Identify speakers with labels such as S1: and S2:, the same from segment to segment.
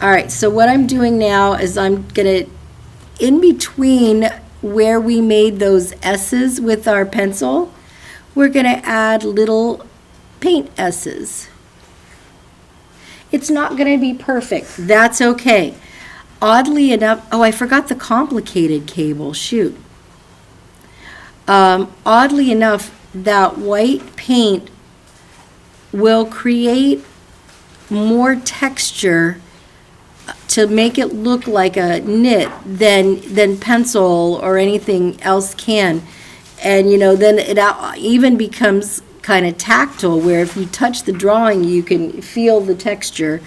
S1: All right, so what I'm doing now is I'm gonna, in between where we made those S's with our pencil, we're gonna add little paint S's. It's not gonna be perfect, that's okay. Oddly enough, oh, I forgot the complicated cable, shoot. Oddly enough, that white paint will create more texture to make it look like a knit than pencil or anything else can. And, you know, then it even becomes kind of tactile, where if you touch the drawing, you can feel the texture,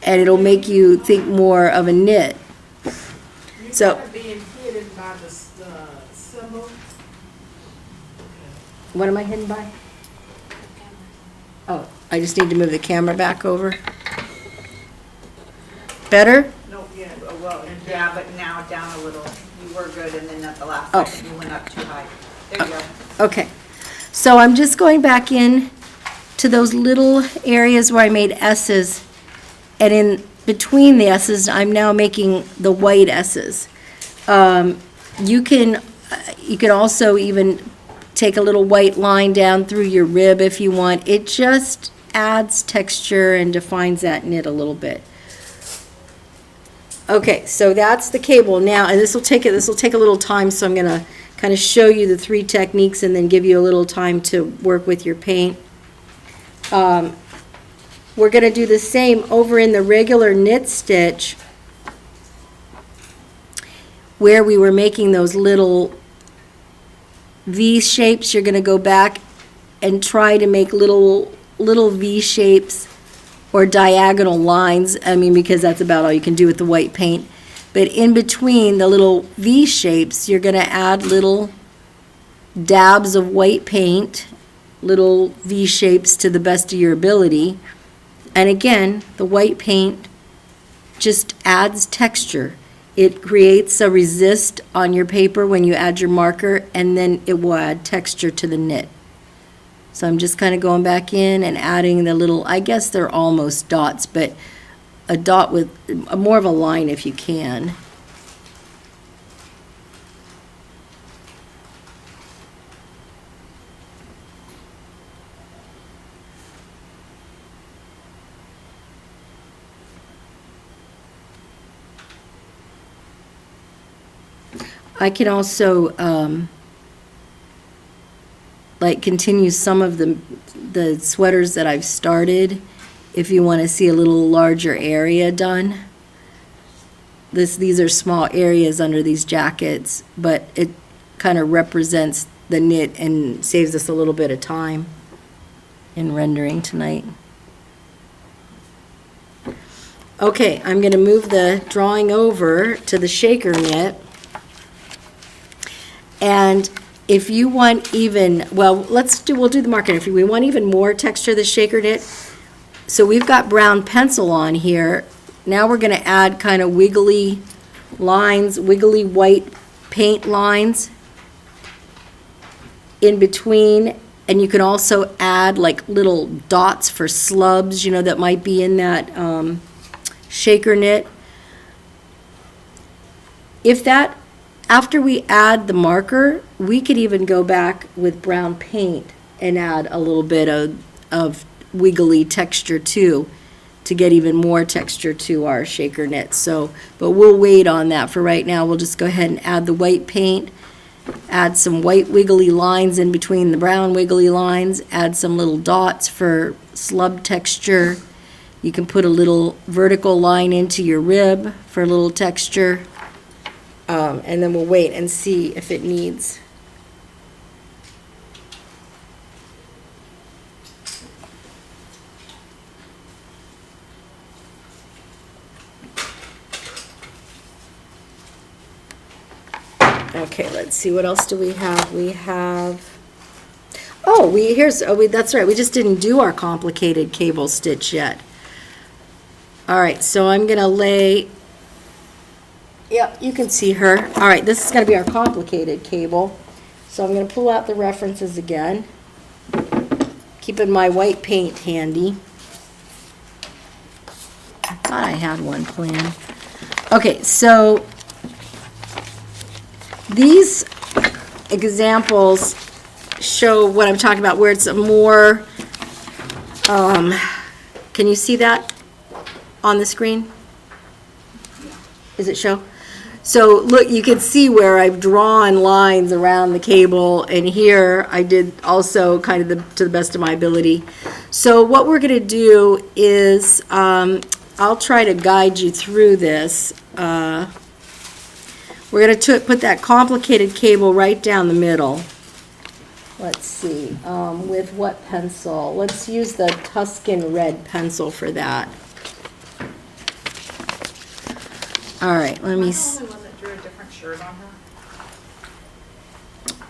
S1: and it'll make you think more of a knit. So,
S2: being hidden by the symbol.
S1: what am I hidden by? Oh, I just need to move the camera back over. Better?
S2: No, yeah.
S3: Well, yeah, but now down a little. You were good, and then at the last
S1: Oh.
S3: second, you went up too high. There you go.
S1: Okay. So I'm just going back in to those little areas where I made S's, and in between the S's, I'm now making the white S's. You can also even take a little white line down through your rib if you want. It just adds texture and defines that knit a little bit. Okay, so that's the cable now, and this will take a little time, so I'm going to kind of show you the 3 techniques and then give you a little time to work with your paint. We're going to do the same over in the regular knit stitch where we were making those little V shapes. You're going to go back and try to make little V shapes or diagonal lines, I mean, because that's about all you can do with the white paint. But in between the little V shapes, you're going to add little dabs of white paint, little V shapes to the best of your ability. And again, the white paint just adds texture. It creates a resist on your paper when you add your marker, and then it will add texture to the knit. So I'm just kind of going back in and adding the little, I guess they're almost dots, but a dot with more of a line if you can. I can also like continue some of the sweaters that I've started if you want to see a little larger area done. These are small areas under these jackets, but it kind of represents the knit and saves us a little bit of time in rendering tonight. Okay, I'm going to move the drawing over to the shaker knit. And if you want even, well, we'll do the marker. If we want even more texture of the shaker knit, so we've got brown pencil on here. Now we're going to add kind of wiggly lines, wiggly white paint lines in between. And you can also add like little dots for slubs, you know, that might be in that shaker knit. After we add the marker, we could even go back with brown paint and add a little bit of wiggly texture too, to get even more texture to our shaker knit. So, but we'll wait on that for right now. We'll just go ahead and add the white paint, add some white wiggly lines in between the brown wiggly lines, add some little dots for slub texture. You can put a little vertical line into your rib for a little texture. And then we'll wait and see if it needs. Okay, let's see, what else do we have? We have, that's right, we just didn't do our complicated cable stitch yet. All right, so I'm gonna lay, yep, you can see her. All right, this is gonna be our complicated cable. So I'm gonna pull out the references again, keeping my white paint handy. thought I had one planned. Okay, so these examples show what I'm talking about, where it's a more, can you see that on the screen? Does it show? So look, you can see where I've drawn lines around the cable, and here I did also kind of to the best of my ability. So what we're going to do is, I'll try to guide you through this. We're going to put that complicated cable right down the middle. Let's see, with what pencil? Let's use the Tuscan red pencil for that. All right, let me.
S3: Am I the only one that drew a different shirt on her?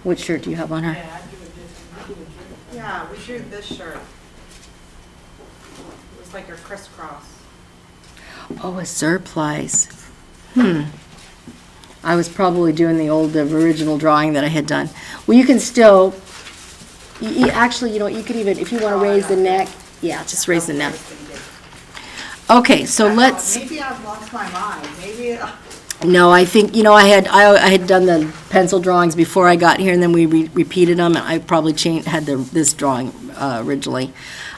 S1: Which shirt do you have on her?
S2: Yeah, I do it different. You do it different.
S3: Yeah, we drew this shirt. It was like a crisscross.
S1: Oh, a surplice. I was probably doing the original drawing that I had done. Well, you can still, actually, you know, you could even, if you want to raise the neck, yeah, just raise the neck. Okay, so let's.
S3: Maybe I've lost my mind. Maybe.
S1: No, I think, you know, I had done the pencil drawings before I got here, and then we repeated them, and I probably had this drawing originally.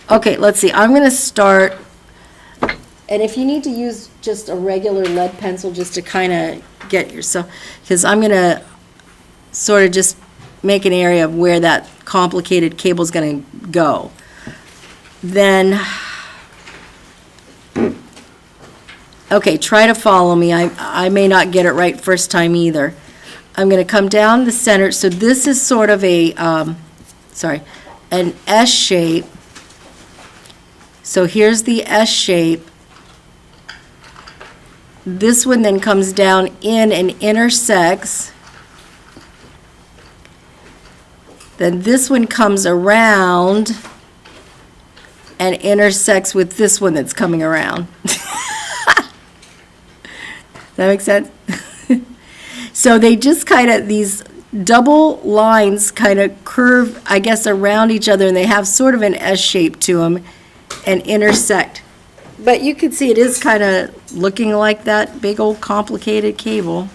S1: Okay, let's see. I'm going to start, and if you need to use just a regular lead pencil just to kind of get yourself, because I'm going to sort of just make an area of where that complicated cable is going to go. Then. Okay, try to follow me. I may not get it right first time either. I'm going to come down the center. So this is sort of an S shape. So here's the S shape. This one then comes down in and intersects. Then this one comes around and intersects with this one that's coming around. That makes sense? So they just kind of, these double lines kind of curve, I guess, around each other, and they have sort of an S shape to them and intersect. But you can see it is kind of looking like that big old complicated cable.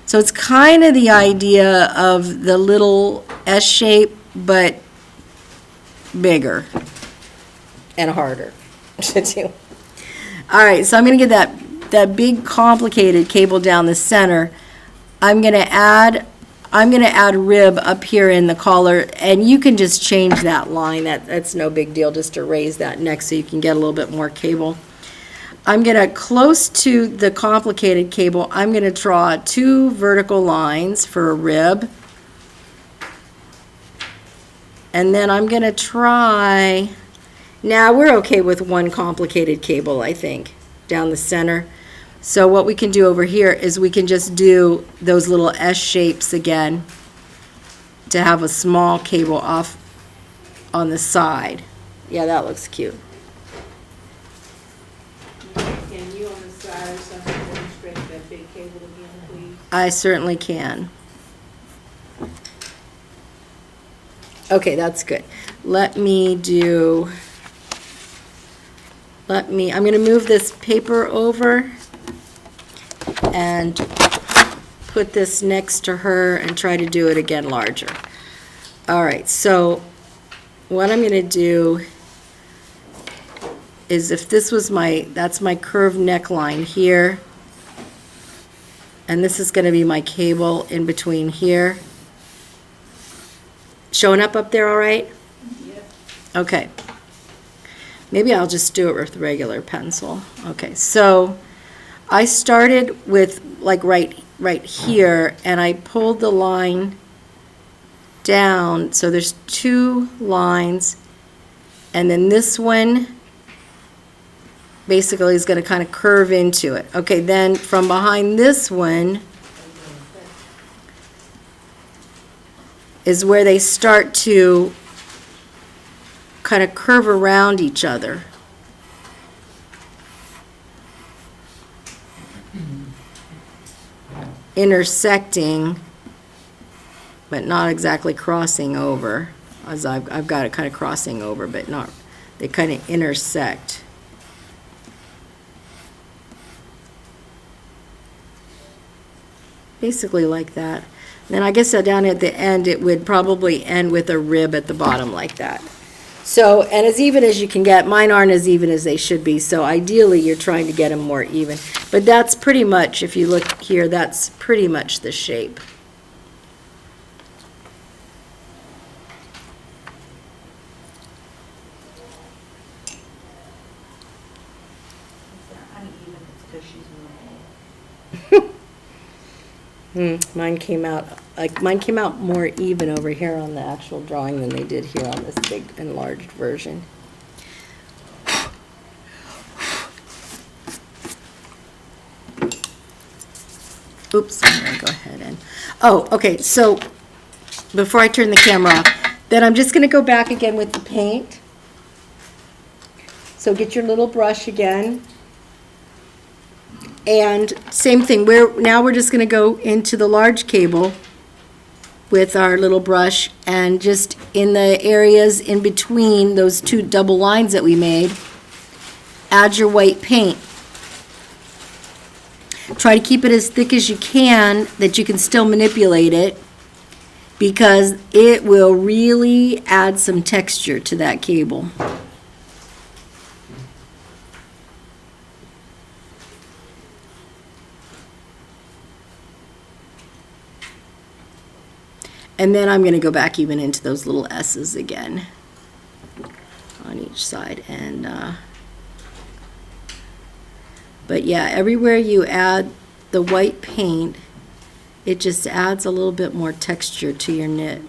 S1: So it's kind of the idea of the little S shape, but bigger and harder to do. All right, so I'm going to get that big complicated cable down the center. I'm going to add rib up here in the collar, and you can just change that line. That's no big deal, just to raise that neck so you can get a little bit more cable. I'm going to, close to the complicated cable, I'm going to draw 2 vertical lines for a rib. And then I'm going to try. Now, we're okay with one complicated cable, I think, down the center. So what we can do over here is we can just do those little S shapes again to have a small cable off on the side. Yeah, that looks cute.
S2: Can you on the side or something demonstrate that big cable again, please?
S1: I certainly can. Okay, that's good. I'm going to move this paper over and put this next to her and try to do it again larger. All right, so what I'm going to do is, if this was that's my curved neckline here, and this is going to be my cable in between here. Showing up there all right?
S2: Yep.
S1: Okay. Maybe I'll just do it with regular pencil. Okay, so I started with like right here, and I pulled the line down. So there's 2 lines, and then this one basically is going to kind of curve into it. Okay, then from behind this one is where they start to kind of curve around each other. Intersecting, but not exactly crossing over, as I've got it kind of crossing over, but not They kind of intersect. Basically like that. Then I guess down at the end, it would probably end with a rib at the bottom like that. So, and as even as you can get, mine aren't as even as they should be, so ideally you're trying to get them more even. But that's pretty much, if you look here, that's pretty much the shape.
S3: If they're uneven, it's because she's moving.
S1: Mine came out more even over here on the actual drawing than they did here on this big enlarged version. Oops, I'm gonna go ahead and, oh, okay, so before I turn the camera off, then I'm just gonna go back again with the paint. So get your little brush again. And same thing, now we're just going to go into the large cable with our little brush, and just in the areas in between those two double lines that we made, add your white paint. Try to keep it as thick as you can, that you can still manipulate it, because it will really add some texture to that cable. And then I'm going to go back even into those little S's again on each side. And but yeah, everywhere you add the white paint, it just adds a little bit more texture to your knit.